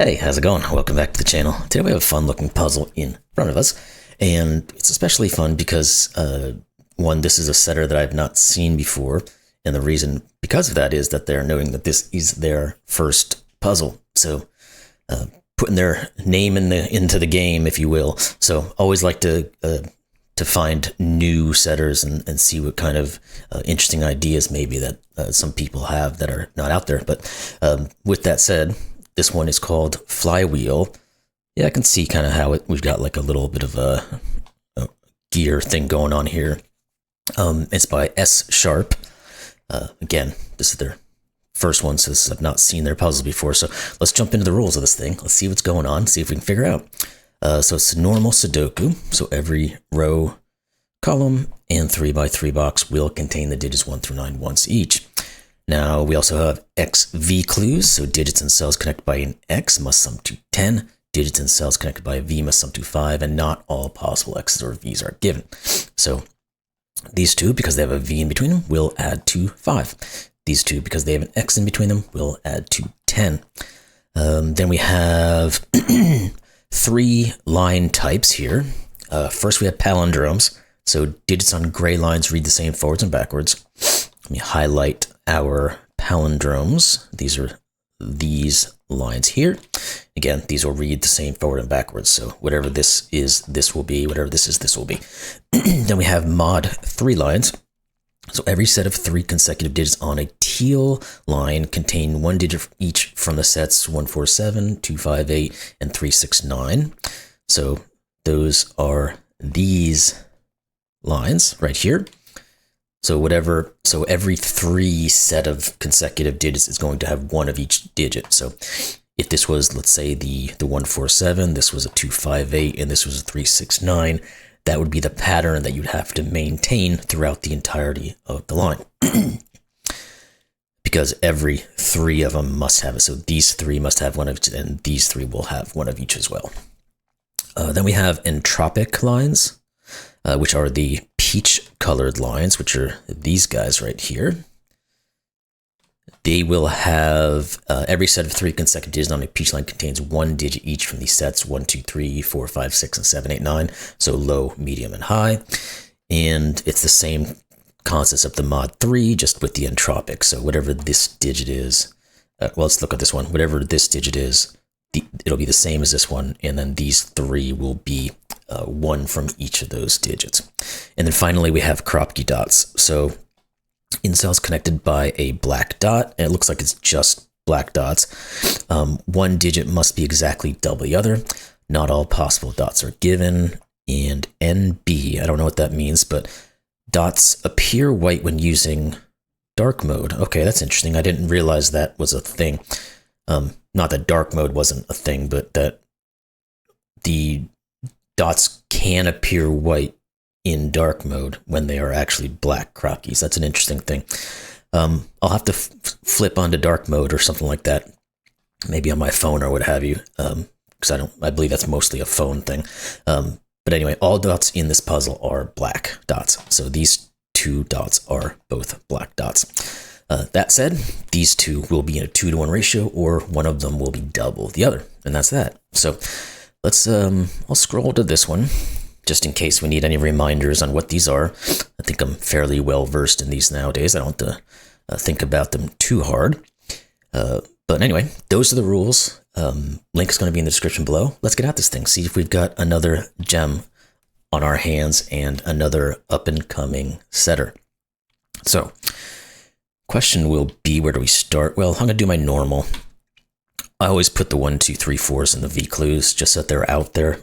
Hey, how's it going? Welcome back to the channel. Today we have a fun looking puzzle in front of us, and it's especially fun because, one, this is a setter that I've not seen before, and the reason because of that is that they're noting that this is their first puzzle, so putting their name into the game, if you will. So always like to find new setters and see what kind of interesting ideas maybe that some people have that are not out there. But with that said, this one is called Flywheel. Yeah, I can see kind of how we've got like a little bit of a gear thing going on here. It's by sshrpe. Again, this is their first one, so I've not seen their puzzles before. So let's jump into the rules of this thing. Let's see what's going on, see if we can figure out. So it's a normal Sudoku. So every row, column, and 3x3 box will contain the digits 1 through 9 once each. Now, we also have XV clues, so digits and cells connected by an X must sum to 10, digits and cells connected by a V must sum to 5, and not all possible X's or V's are given. So these two, because they have a V in between them, will add to 5. These two, because they have an X in between them, will add to 10. Then we have 3 line types here. First, we have palindromes, so digits on gray lines read the same forwards and backwards. Let me highlight our palindromes. These are these lines here. Again, these will read the same forward and backwards. So whatever this is, this will be. Whatever this is, this will be. Then we have mod 3 lines. So every set of 3 consecutive digits on a teal line contain 1 digit each from the sets 147, 258, and 369. So those are these lines right here. So every 3 set of consecutive digits is going to have 1 of each digit. So if this was, let's say, the 147, this was a 258, and this was a 369, that would be the pattern that you'd have to maintain throughout the entirety of the line. Because every 3 of them must have it. So these 3 must have 1 of each, and these 3 will have 1 of each as well. Then we have entropic lines, which are the peach colored lines, which are these guys right here. They will have every set of 3 consecutive digits on a peach line contains 1 digit each from these sets 1, 2, 3, 4, 5, 6, and 7, 8, 9. So low, medium, and high. And it's the same concept of the mod 3, just with the entropic. So whatever this digit is, well, let's look at this one. Whatever this digit is, it'll be the same as this one, and then these 3 will be 1 from each of those digits. And then finally, we have Kropki Dots. So in cells connected by a black dot, and it looks like it's just black dots, 1 digit must be exactly double the other. Not all possible dots are given. And NB, I don't know what that means, but dots appear white when using dark mode. Okay, that's interesting. I didn't realize that was a thing. Not that dark mode wasn't a thing, but that the dots can appear white in dark mode when they are actually black Kropkis. That's an interesting thing. I'll have to flip onto dark mode or something like that, maybe on my phone or what have you, because I believe that's mostly a phone thing. But anyway, all dots in this puzzle are black dots. So these 2 dots are both black dots. That said, these 2 will be in a 2-to-1 ratio, or one of them will be double the other, and that's that. So let's, I'll scroll to this one, just in case we need any reminders on what these are. I think I'm fairly well versed in these nowadays. I don't have to think about them too hard. But anyway, those are the rules. Link is going to be in the description below. Let's get at this thing, see if we've got another gem on our hands and another up-and-coming setter. So question will be, where do we start? Well, I'm going to do my normal. I always put the 1, 2, 3, 4s in the V clues, just so that they're out there.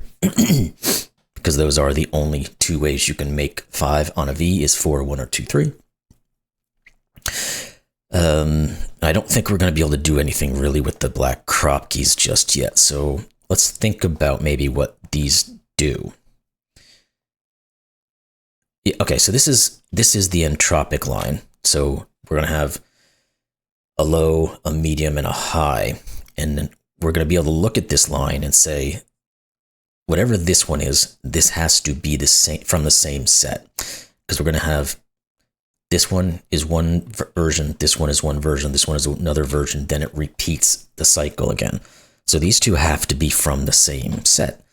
Because those are the only 2 ways you can make 5 on a V is 4, 1, or 2, 3. I don't think we're going to be able to do anything really with the black Kropkis just yet. So let's think about maybe what these do. Yeah, okay, so this is the entropic line. So we're going to have a low, a medium, and a high. And then we're going to be able to look at this line and say, whatever this one is, this has to be the same from the same set. Because we're going to have, this one is one version, this one is one version, this one is another version, then it repeats the cycle again. So these two have to be from the same set.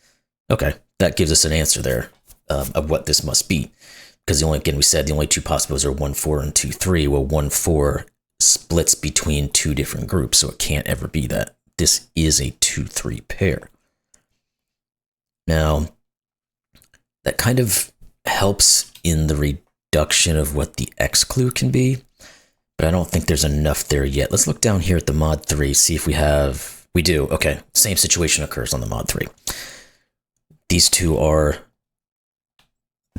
Okay, that gives us an answer there of what this must be. Because again, we said the only two possibles are 1, 4 and 2, 3. Well, 1, 4 splits between two different groups, so it can't ever be that. This is a 2, 3 pair. Now, that kind of helps in the reduction of what the X clue can be, but I don't think there's enough there yet. Let's look down here at the mod 3, see if we have... We do. Okay, same situation occurs on the mod 3. These two are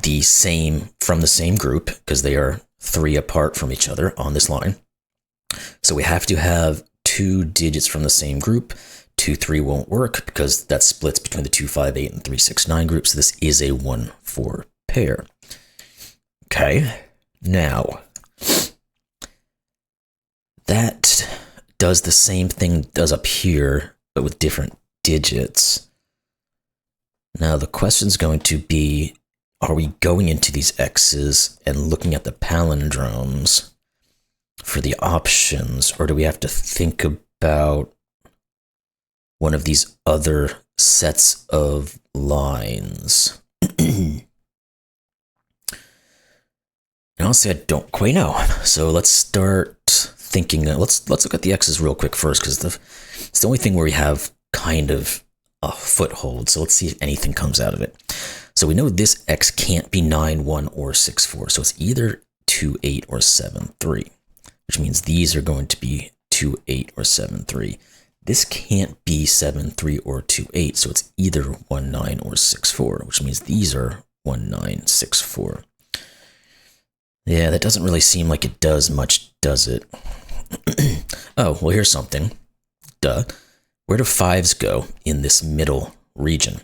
the same, from the same group, because they are 3 apart from each other on this line. So we have to have 2 digits from the same group. 2, 3 won't work because that splits between the 2, 5, 8 and 3, 6, 9 groups. So this is a 1, 4 pair. Okay, now that does the same thing does up here, but with different digits. Now the question's going to be, are we going into these X's and looking at the palindromes for the options, or do we have to think about one of these other sets of lines? And honestly, I don't quite know. So let's start thinking. Let's look at the X's real quick first, because it's the only thing where we have kind of a foothold. So let's see if anything comes out of it. So we know this X can't be 9, 1, or 6, 4. So it's either 2, 8, or 7, 3, which means these are going to be 2, 8, or 7, 3. This can't be 7, 3, or 2, 8. So it's either 1, 9, or 6, 4, which means these are 1, 9, 6, 4. Yeah, that doesn't really seem like it does much, does it? Oh, well, here's something. Duh. Where do 5s go in this middle region?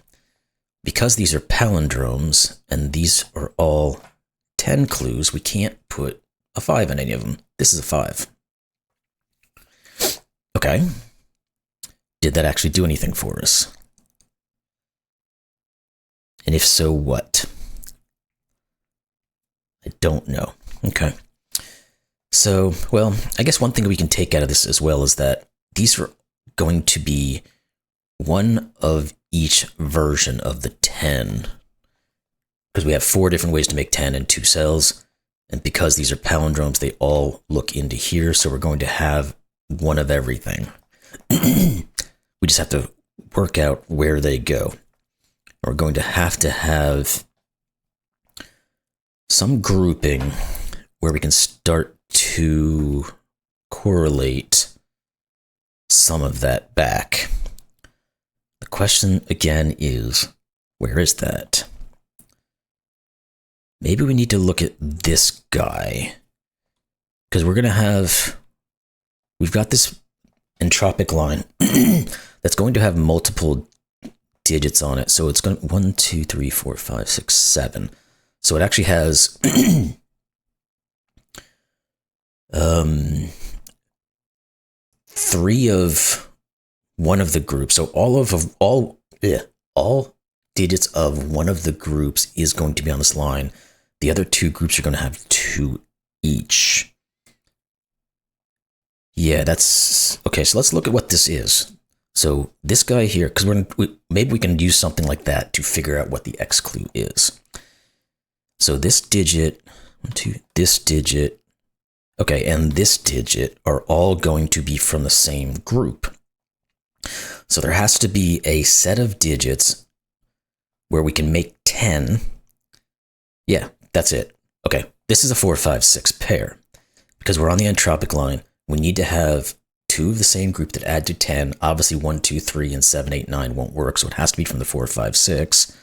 Because these are palindromes, and these are all 10 clues, we can't put a 5 in any of them. This is a 5. Okay. Did that actually do anything for us? And if so, what? I don't know. Okay. So, well, I guess one thing we can take out of this as well is that these are going to be one of each version of the 10, because we have 4 different ways to make 10 in 2 cells, and because these are palindromes, they all look into here, so we're going to have one of everything. We just have to work out where they go. We're going to have some grouping where we can start to correlate some of that back. The question again is, where is that? Maybe we need to look at this guy, because we're going to have, we've got this entropic line that's going to have multiple digits on it. So it's going to 1, 2, 3, 4, 5, 6, 7. So it actually has 3 of one of the groups. So all digits of one of the groups is going to be on this line. The other 2 groups are going to have 2 each. Yeah, that's okay. So let's look at what this is. So this guy here, because maybe we can use something like that to figure out what the X clue is. So this digit, 1, 2, this digit, okay, and this digit are all going to be from the same group. So there has to be a set of digits where we can make 10. Yeah, that's it. Okay, this is a 4, 5, 6 pair. Because we're on the entropic line, we need to have 2 of the same group that add to 10. Obviously 1, 2, 3, and 7, 8, 9 won't work, so it has to be from the 4, 5, 6.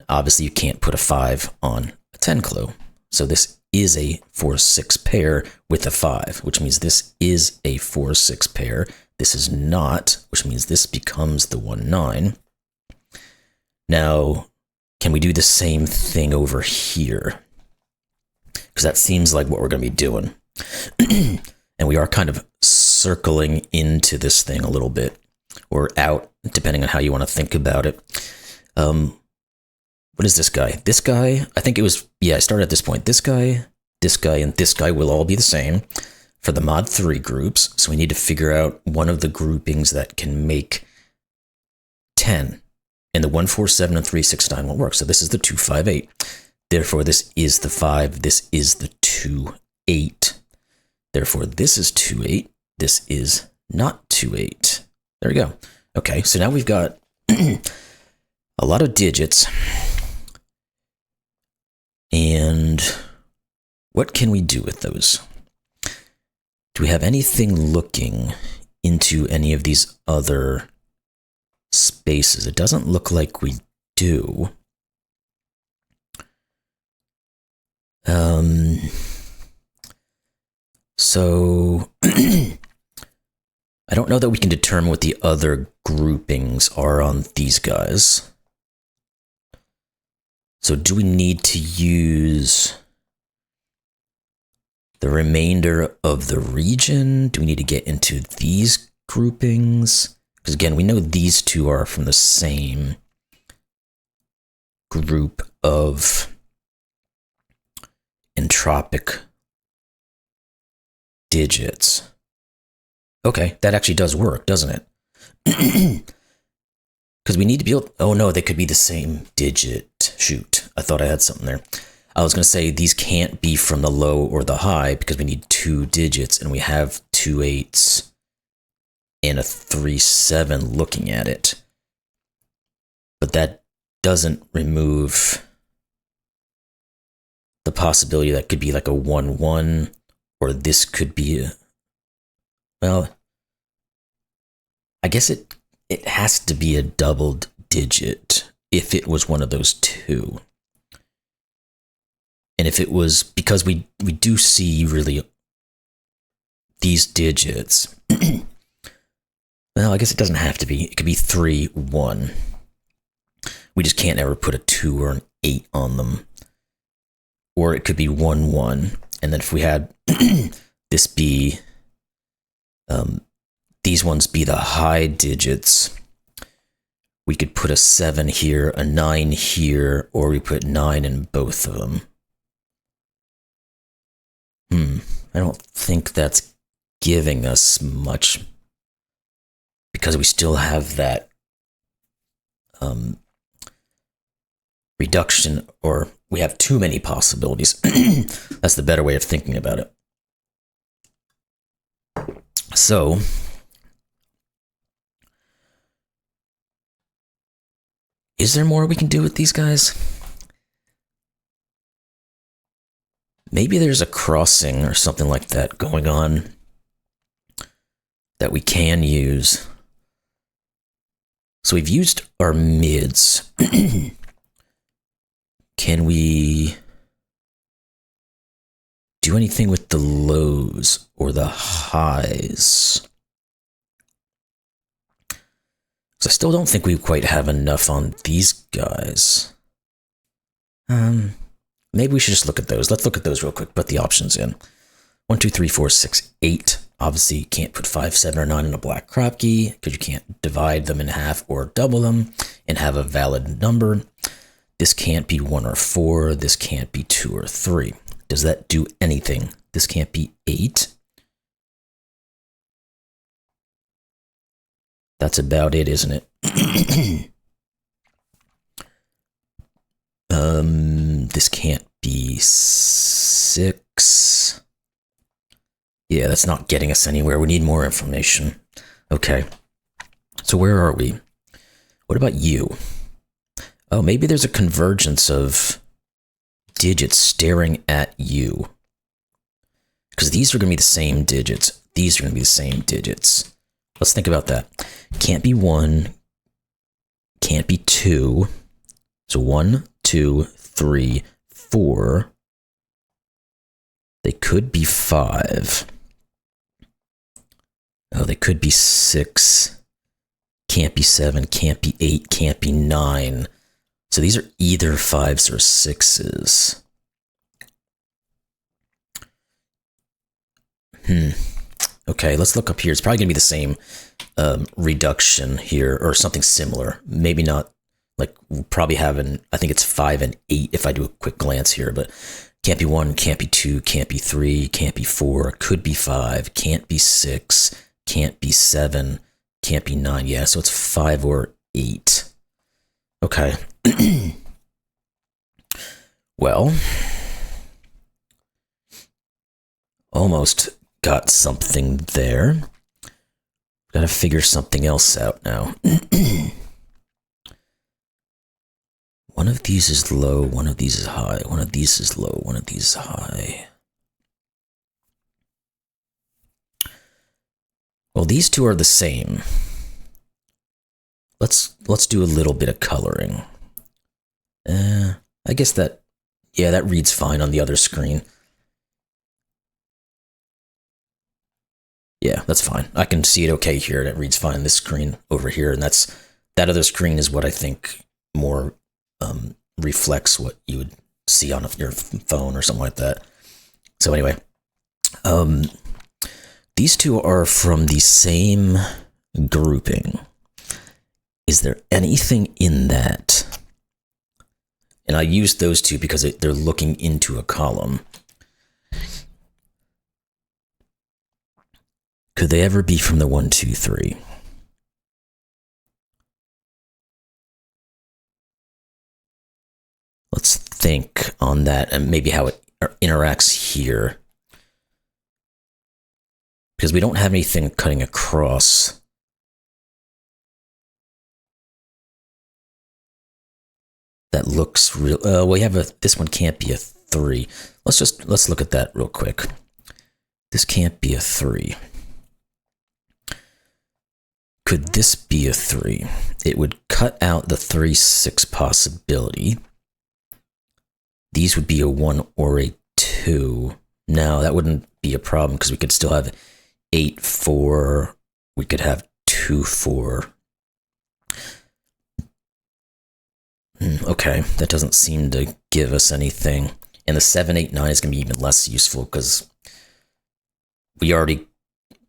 Obviously you can't put a 5 on a 10 clue. So this is a 4, 6 pair with a 5, which means this is a 4, 6 pair. This is not, which means this becomes the 1, 9. Now, can we do the same thing over here? Because that seems like what we're going to be doing. And we are kind of circling into this thing a little bit, or out, depending on how you want to think about it. What is this guy? This guy, I think it was, yeah, I started at this point. This guy, and this guy will all be the same for the mod 3 groups. So we need to figure out one of the groupings that can make 10. And the 1, 4, 7, and 3, 6, 9 won't work. So this is the 2, 5, 8. Therefore, this is the 5. This is the 2, 8. Therefore, this is 2, 8. This is not 2, 8. There we go. Okay, so now we've got a lot of digits. And what can we do with those? Do we have anything looking into any of these other spaces? It doesn't look like we do. So I don't know that we can determine what the other groupings are on these guys. So do we need to use the remainder of the region? Do we need to get into these groupings? Because again, we know these two are from the same group of entropic digits. Okay, that actually does work, doesn't it? Because we need to be able... Oh no, they could be the same digit. Shoot, I thought I had something there. I was going to say these can't be from the low or the high because we need 2 digits and we have 2 8s and a 3 7 looking at it. But that doesn't remove the possibility that could be like a 1 1, or this could be a... Well, I guess it has to be a doubled digit if it was one of those two. And if it was, because we do see really these digits, well, I guess it doesn't have to be. It could be 3 1. We just can't ever put a 2 or an 8 on them. Or it could be 1 1. And then if we had this be, these ones be the high digits, we could put a 7 here, a 9 here, or we put 9 in both of them. I don't think that's giving us much because we still have that reduction, or we have too many possibilities. That's the better way of thinking about it. So, is there more we can do with these guys? Maybe there's a crossing or something like that going on that we can use. So we've used our mids. Can we do anything with the lows or the highs? Because I still don't think we quite have enough on these guys. Maybe we should just look at those. Let's look at those real quick. Put the options in. 1, 2, 3, 4, 6, 8. Obviously, you can't put 5, 7, or 9 in a black Kropki because you can't divide them in half or double them and have a valid number. This can't be 1 or 4. This can't be 2 or 3. Does that do anything? This can't be 8. That's about it, isn't it? This can't be 6. Yeah, that's not getting us anywhere. We need more information. Okay. So where are we? What about you? Oh, maybe there's a convergence of digits staring at you. Because these are going to be the same digits. These are going to be the same digits. Let's think about that. Can't be 1. Can't be 2. So 1, 2, 3, 4. They could be 5. Oh, they could be 6. Can't be 7. Can't be 8. Can't be 9. So these are either 5s or 6s. Okay, let's look up here. It's probably going to be the same reduction here, or something similar. Maybe not, like, we'll probably have I think it's 5 and 8 if I do a quick glance here, but can't be 1, can't be 2, can't be 3, can't be 4, could be 5, can't be 6, can't be 7, can't be 9. Yeah, so it's 5 or 8. Okay. Well, almost got something there. Gotta figure something else out now. One of these is low, one of these is high, one of these is low, one of these is high. Well, these two are the same. Let's do a little bit of coloring. I guess that, yeah, that reads fine on the other screen. Yeah, that's fine. I can see it okay here, and it reads fine on this screen over here, and that other screen is what I think more reflects what you would see on your phone or something like that. So anyway, these two are from the same grouping. Is there anything in that? And I use those two because they're looking into a column. Could they ever be from the 1, 2, 3? Let's think on that and maybe how it interacts here. Because we don't have anything cutting across. That looks real. We have this one can't be a 3. Let's look at that real quick. This can't be a 3. Could this be a 3? It would cut out the 3, 6 possibility. These would be a 1 or a 2. No, that wouldn't be a problem because we could still have 8, 4. We could have 2, 4. Okay, that doesn't seem to give us anything. And the 7, 8, 9 is going to be even less useful because we already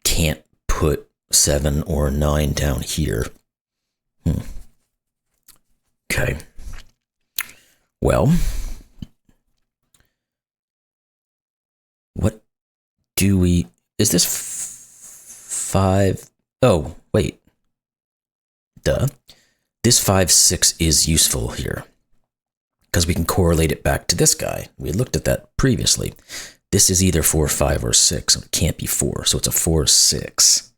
can't put 7 or 9 down here. Okay. Well, what do we... Is this 5? Oh, wait. Duh. This 5, 6 is useful here because we can correlate it back to this guy. We looked at that previously. This is either 4, 5, or 6. It can't be 4, so it's a 4, 6.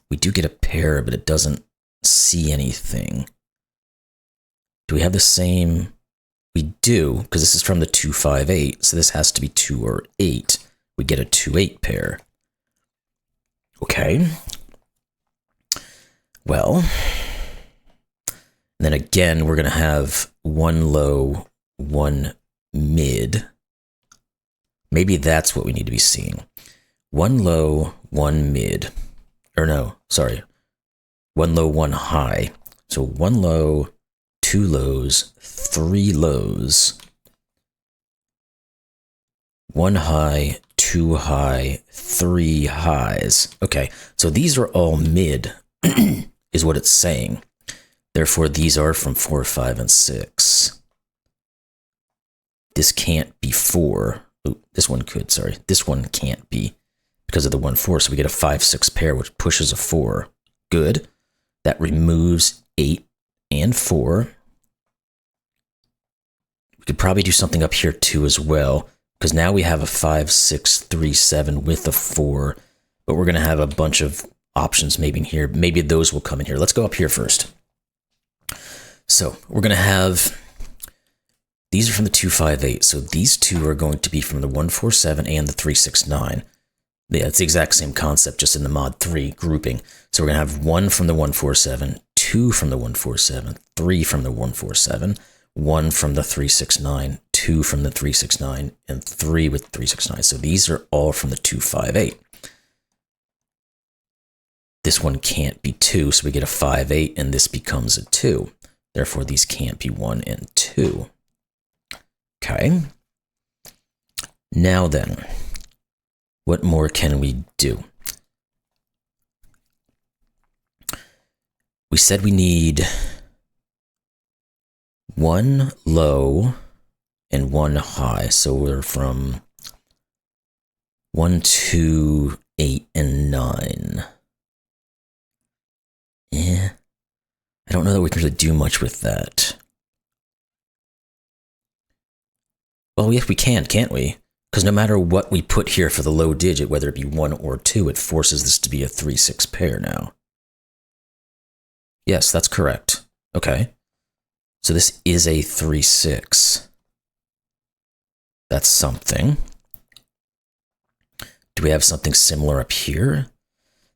We do get a pair, but it doesn't see anything. Do we have the same? We do, because this is from the 2, 5, 8, so this has to be 2 or 8. We get a 2, 8 pair. Okay. Well, then again, we're going to have 1 low, 1 mid. Maybe that's what we need to be seeing. 1 low, 1 mid. Or no, sorry. 1 low, 1 high. So 1 low, 2 lows, 3 lows. 1 high, 2 high, 3 highs. Okay, so these are all mid. Is what it's saying. Therefore, these are from 4, 5, and 6. This can't be 4. Ooh, this one could, sorry. This one can't be because of the 1, 4. So we get a 5, 6 pair, which pushes a 4. Good. That removes 8 and 4. We could probably do something up here too as well, because now we have a 5, 6, 3, 7 with a 4, but we're going to have a bunch of options maybe in here. Maybe those will come in here. Let's go up here first. So we're going to have, these are from the 2, 5, 8. So these two are going to be from the 1, 4, 7 and the 3, 6, 9. Yeah, it's the exact same concept, just in the mod 3 grouping. So we're going to have 1 from the 1, 4, 7, 2 from the 1, 4, 7, 3 from the 1, 4, 7, 1 from the 3, 6, 9, 2 from the 3, 6, 9, and 3 with 3, 6, 9. So these are all from the 2, 5, 8. This one can't be 2, so we get a 5, 8, and this becomes a 2. Therefore, these can't be 1 and 2. Okay. Now then, what more can we do? We said we need 1 low and 1 high. So we're from 1, 2, 8, and 9. Yeah, I don't know that we can really do much with that. Well, yes, we can, can't we? Because no matter what we put here for the low digit, whether it be 1 or 2, it forces this to be a 3-6 pair now. Yes, that's correct. Okay. So this is a 3-6. That's something. Do we have something similar up here?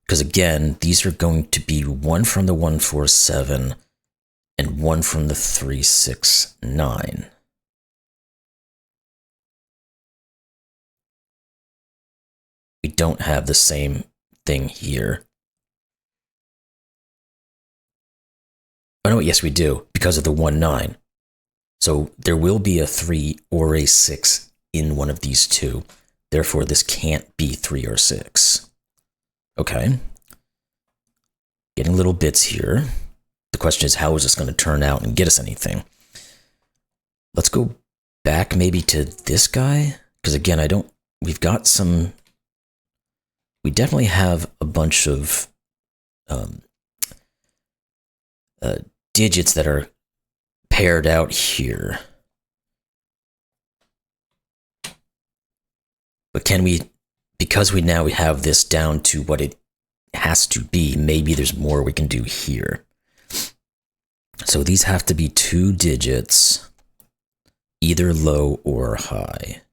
Because again, these are going to be 1 from the 1-4-7 and 1 from the 3-6-9. We don't have the same thing here. Oh no, yes we do, because of the 1-9. So there will be a 3 or a 6 in one of these two. Therefore, this can't be 3 or 6. Okay. Getting little bits here. The question is, how is this going to turn out and get us anything? Let's go back maybe to this guy. Because again, we've got some... We definitely have a bunch of digits that are paired out here. But can we, because we have this down to what it has to be, maybe there's more we can do here. So these have to be 2 digits, either low or high.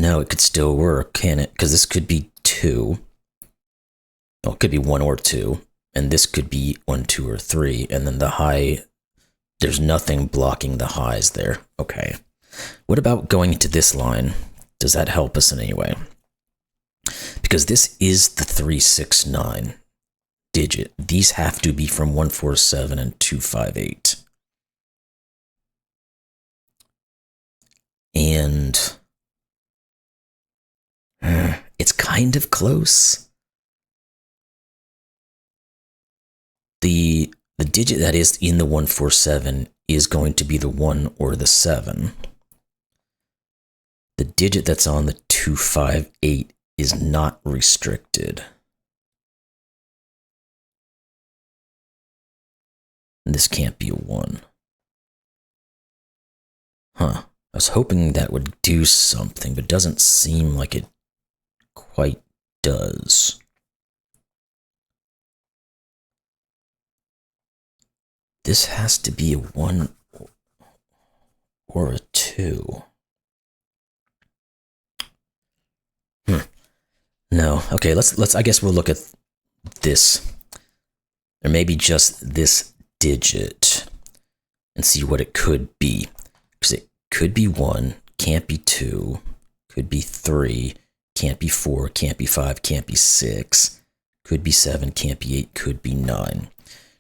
No, it could still work, can it? Because this could be 2. Well, it could be 1 or 2. And this could be 1, 2, or 3. And then the high, there's nothing blocking the highs there. Okay. What about going into this line? Does that help us in any way? Because this is the 3-6-9 digit. These have to be from 1-4-7 and 2-5-8. And it's kind of close. The digit that is in the 1-4-7 is going to be the 1 or the 7. The digit that's on the 2-5-8 is not restricted. And this can't be a 1. Huh. I was hoping that would do something, but it doesn't seem like it quite does. This has to be a 1 or a 2. No. Okay, let's I guess we'll look at this. Or maybe just this digit and see what it could be. Because it could be 1, can't be 2, could be 3, can't be 4, can't be 5, can't be 6, could be 7, can't be 8, could be 9.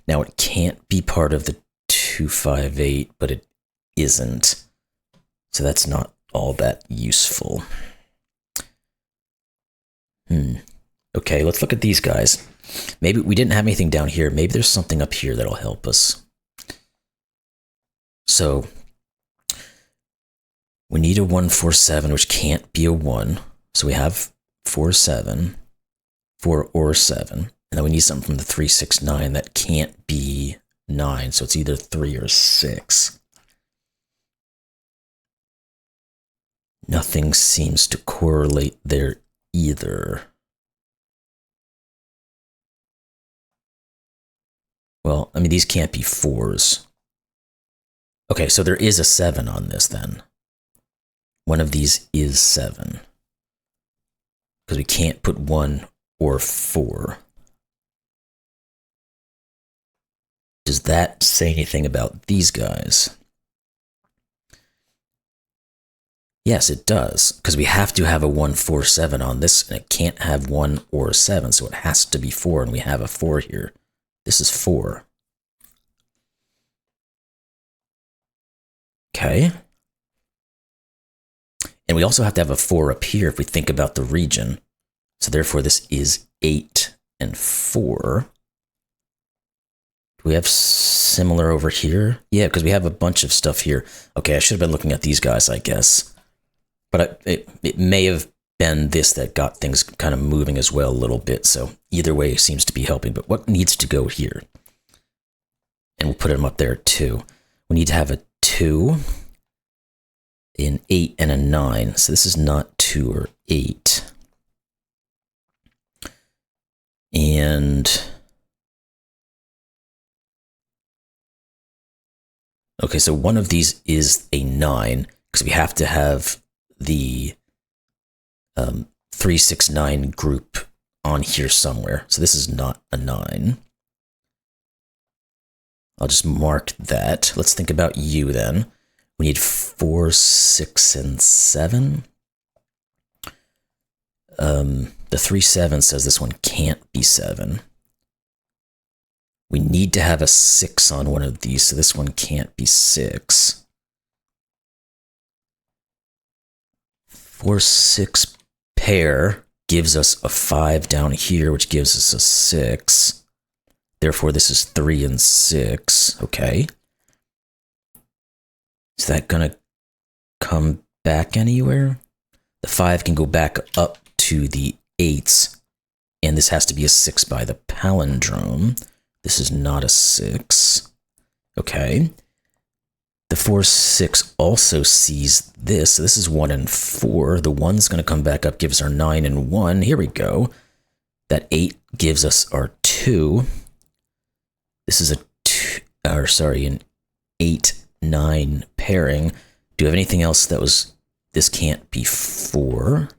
Now it can't be part of the 2-5-8, but it isn't. So that's not all that useful. Okay, let's look at these guys. Maybe we didn't have anything down here. Maybe there's something up here that'll help us. So we need a 1-4-7, which can't be a 1. So we have 4-7, 4 or 7. And then we need something from the 3-6-9 that can't be 9. So it's either 3 or 6. Nothing seems to correlate there either. Well, I mean, these can't be 4s. Okay, so there is a 7 on this then. One of these is 7. Because we can't put 1 or 4. Does that say anything about these guys? Yes, it does. Because we have to have a 1-4-7 on this, and it can't have 1 or 7, so it has to be 4, and we have a 4 here. This is 4. Okay. And we also have to have a 4 up here if we think about the region. So therefore this is 8 and 4. Do we have similar over here? Yeah, because we have a bunch of stuff here. Okay, I should have been looking at these guys, I guess. But it may have bend this that got things kind of moving as well a little bit. So either way seems to be helping. But what needs to go here? And we'll put them up there too. We need to have a 2, an 8, and a 9. So this is not 2 or 8. And okay, so one of these is a 9 because we have to have the 3, 6, 9 group on here somewhere. So this is not a 9. I'll just mark that. Let's think about U then. We need 4, 6, and 7. The 3, 7 says this one can't be 7. We need to have a 6 on one of these, so this one can't be 6. 4, 6 pair gives us a 5 down here, which gives us a 6. Therefore, this is 3 and 6. Okay. Is that going to come back anywhere? The 5 can go back up to the 8s, and this has to be a 6 by the palindrome. This is not a 6. Okay. The 4, 6 also sees this. So this is 1 and 4. The 1's going to come back up, gives our 9 and 1. Here we go. That 8 gives us our 2. This is an 8, 9 pairing. Do you have anything else that was, this can't be 4.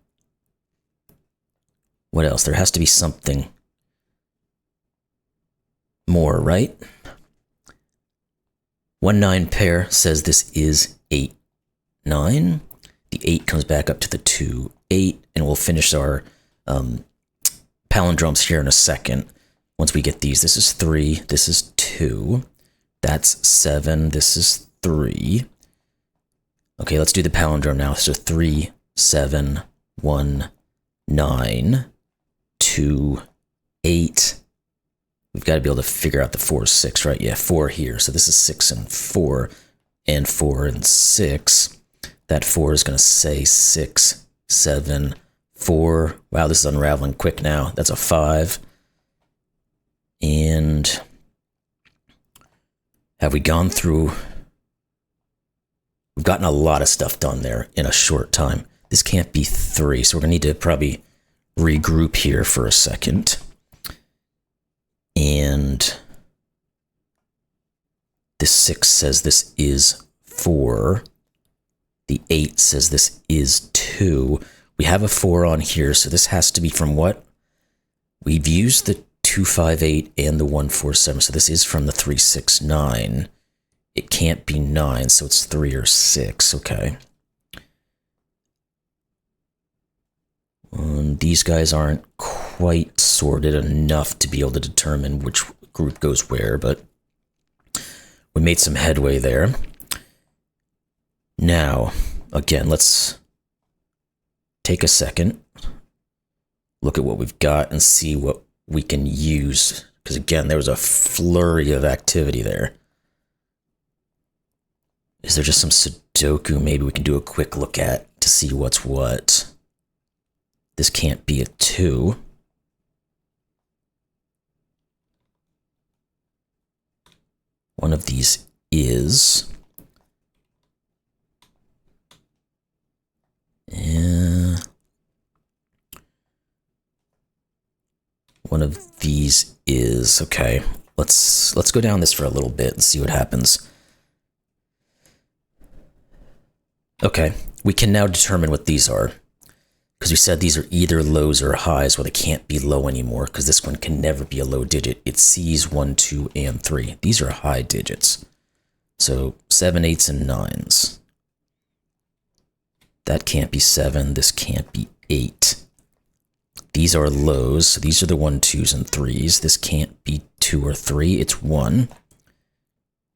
What else? There has to be something more, right? 1, 9 pair says this is 8, 9. The 8 comes back up to the 2, 8, and we'll finish our palindromes here in a second. Once we get these, this is 3, this is 2, that's 7, this is 3. Okay, let's do the palindrome now. So 3, 7, 1, 9, 2, 8. We've got to be able to figure out the 4, 6, right? Yeah, 4 here. So this is 6 and 4, and 4 and 6. That 4 is going to say 6, 7, 4. Wow, this is unraveling quick now. That's a 5. And have we gone through? We've gotten a lot of stuff done there in a short time. This can't be 3, so we're going to need to probably regroup here for a second. And the 6 says this is 4. The 8 says this is 2. We have a 4 on here, so this has to be from what? We've used the 2, 5, 8 and the 1, 4, 7, so this is from the 3, 6, 9. It can't be 9, so it's 3 or 6, okay. These guys aren't quite sorted enough to be able to determine which group goes where, but we made some headway there. Now, again, let's take a second, look at what we've got, and see what we can use. Because again, there was a flurry of activity there. Is there just some Sudoku maybe we can do a quick look at to see what's what? This can't be a 2. One of these is. One of these is. Okay, let's go down this for a little bit and see what happens. Okay, we can now determine what these are. Because we said these are either lows or highs. Well, they can't be low anymore because this one can never be a low digit. It sees 1, 2, and 3. These are high digits. So 7, 8s, and 9s. That can't be 7. This can't be 8. These are lows. So these are the 1, 2s, and 3s. This can't be 2 or 3. It's 1.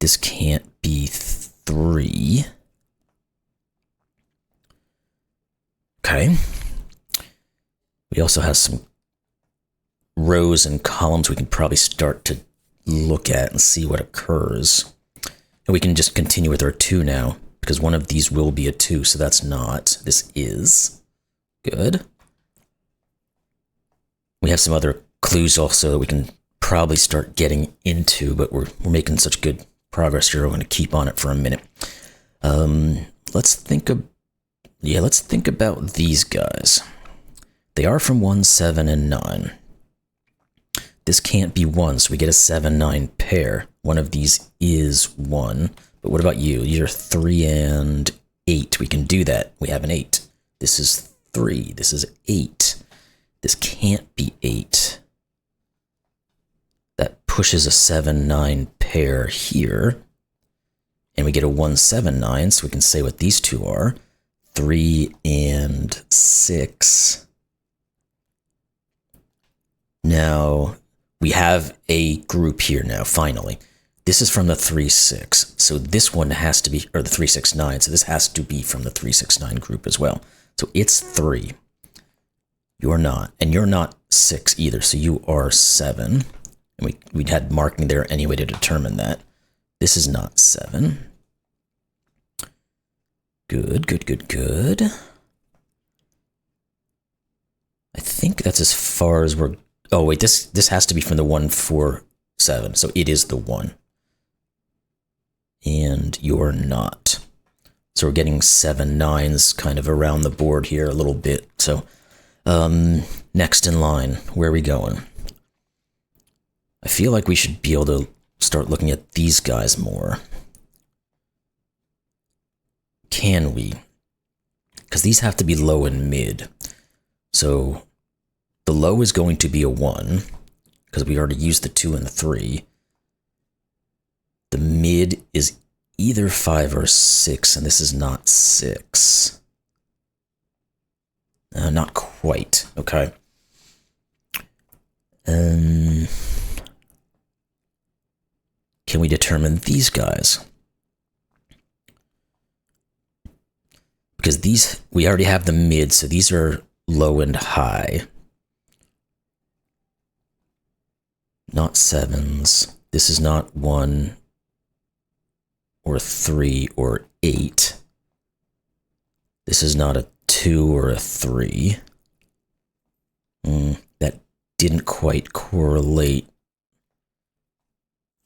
This can't be 3. Okay. We also have some rows and columns we can probably start to look at and see what occurs. And we can just continue with our 2 now, because one of these will be a 2, so that's not. This is. Good. We have some other clues also that we can probably start getting into, but we're making such good progress here. I'm going to keep on it for a minute. Let's think about these guys. They are from 1, 7, and 9. This can't be 1, so we get a 7, 9 pair. One of these is 1. But what about you? You're 3 and 8. We can do that. We have an 8. This is 3. This is 8. This can't be 8. That pushes a 7, 9 pair here. And we get a 1, 7, 9, so we can say what these two are. 3 and 6. Now, we have a group here now, finally. This is from the 3, 6. So this one has to be, or the 3, 6, 9. So this has to be from the 3, 6, 9 group as well. So it's 3. You're not. And you're not 6 either. So you are 7. And we had marking there anyway to determine that. This is not 7. Good, good, good, good. I think that's as far as we're... Oh, wait, this has to be from the 1, 4, 7. So it is the 1. And you're not. So we're getting 7, 9s kind of around the board here a little bit. So next in line, where are we going? I feel like we should be able to start looking at these guys more. Can we? Because these have to be low and mid. So the low is going to be a 1, because we already used the 2 and the 3. The mid is either 5 or 6, and this is not 6. Not quite, okay. Can we determine these guys? Because these, we already have the mid, so these are low and high. Not 7s. This is not 1 or 3 or 8. This is not a 2 or a 3. That didn't quite correlate.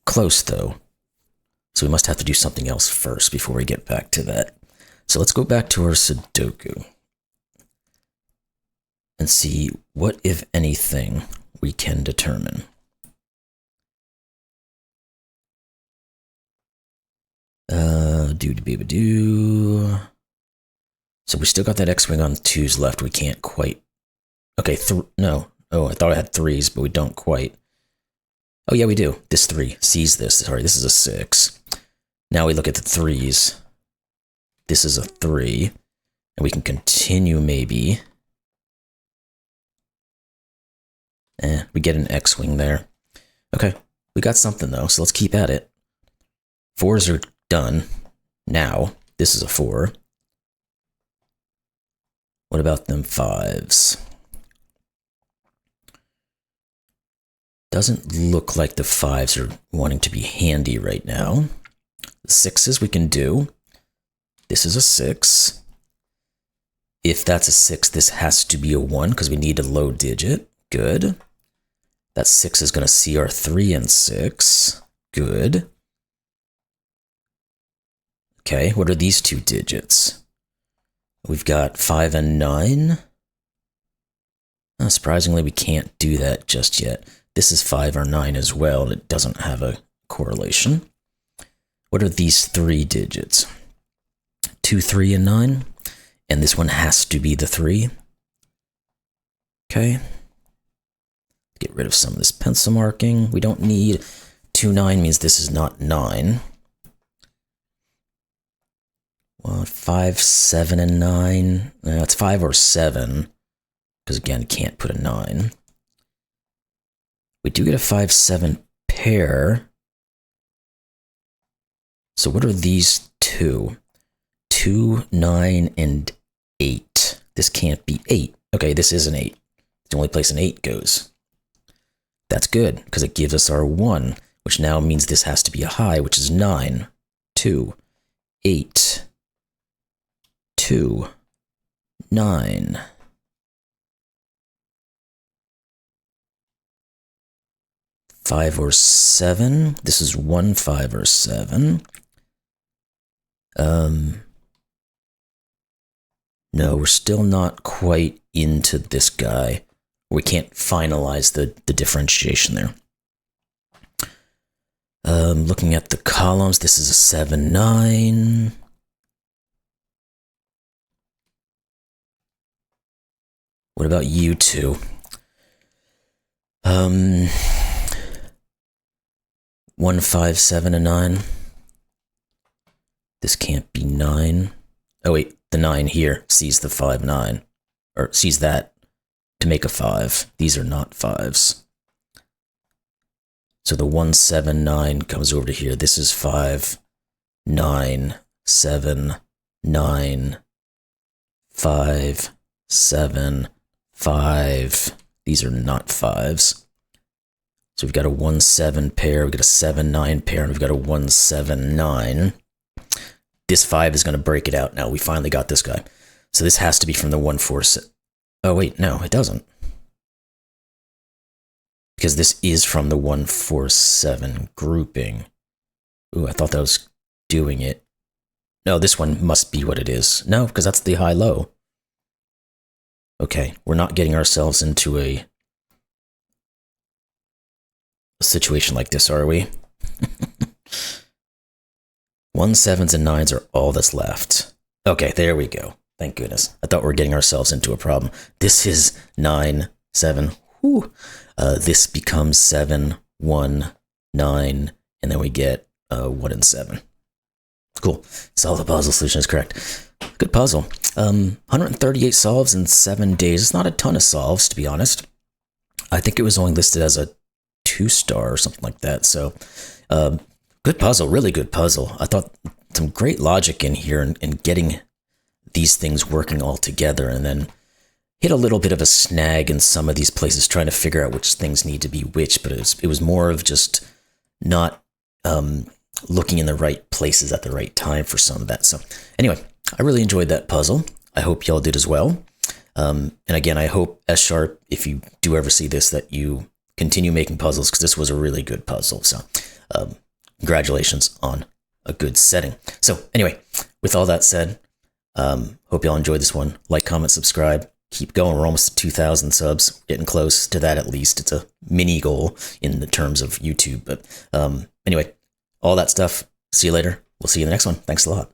Close, though. So we must have to do something else first before we get back to that. So let's go back to our Sudoku and see what, if anything, we can determine. So we still got that X-Wing on 2s left. We can't quite... Okay, no. Oh, I thought I had 3s, but we don't quite. Oh, yeah, we do. This 3 sees this. Sorry, this is a 6. Now we look at the 3s. This is a 3. And we can continue, maybe. We get an X-Wing there. Okay, we got something, though, so let's keep at it. 4s are done. Now, this is a 4. What about them 5s? Doesn't look like the 5s are wanting to be handy right now. The 6s we can do. This is a 6. If that's a 6, this has to be a 1 because we need a low digit. Good. That 6 is going to see our 3 and 6. Good. Okay, what are these two digits? We've got 5 and 9. Surprisingly, we can't do that just yet. This is 5 or 9 as well, and it doesn't have a correlation. What are these 3 digits? 2, 3, and 9. And this one has to be the 3. Okay. Get rid of some of this pencil marking. We don't need 2, 9 means this is not 9. Well, 5, 7, and 9. It's 5 or 7. Because again, can't put a 9. We do get a 5, 7 pair. So what are these two? 2, 9, and 8. This can't be 8. Okay, this is an 8. It's the only place an 8 goes. That's good, because it gives us our 1, which now means this has to be a high, which is 9, 2, 8, 2, 9. 5 or 7. This is 1, 5, or 7. No, we're still not quite into this guy. We can't finalize the differentiation there. Looking at the columns, this is a 7, 9. What about you two? 1, 5, 7, and 9. This can't be 9. Oh wait, the 9 here sees the 5, 9. Or sees that to make a 5. These are not 5s. So the 1, 7, 9 comes over to here. This is 5, 9, 7, 9, 5, 7, 5. These are not 5s. So we've got a 1, 7 pair, we've got a 7, 9 pair, and we've got a 1, 7, 9. This 5 is going to break it out now. We finally got this guy. So this has to be from the 1, 4, 6. Oh wait, no, it doesn't. Because this is from the 1, 4, 7 grouping. Ooh, I thought that was doing it. No, this one must be what it is. No, because that's the high-low. Okay, we're not getting ourselves into a situation like this, are we? 1, 7s, and 9s are all that's left. Okay, there we go. Thank goodness. I thought we were getting ourselves into a problem. This is 9, 7. Whew. This becomes 7, 1, 9, and then we get 1 and 7. Cool. Solve the puzzle. Solution is correct. Good puzzle. 138 solves in 7 days. It's not a ton of solves, to be honest. I think it was only listed as a 2-star or something like that. So, good puzzle. Really good puzzle. I thought some great logic in here and getting these things working all together, and then hit a little bit of a snag in some of these places trying to figure out which things need to be which, but it was more of just not looking in the right places at the right time for some of that. So anyway, I really enjoyed that puzzle. I hope y'all did as well. And again, I hope sshrpe, if you do ever see this, that you continue making puzzles, because this was a really good puzzle. So congratulations on a good setting. So anyway, with all that said, hope y'all enjoyed this one. Like, comment, subscribe. Keep going. We're almost at 2,000 subs. Getting close to that at least. It's a mini goal in the terms of YouTube. But anyway, all that stuff. See you later. We'll see you in the next one. Thanks a lot.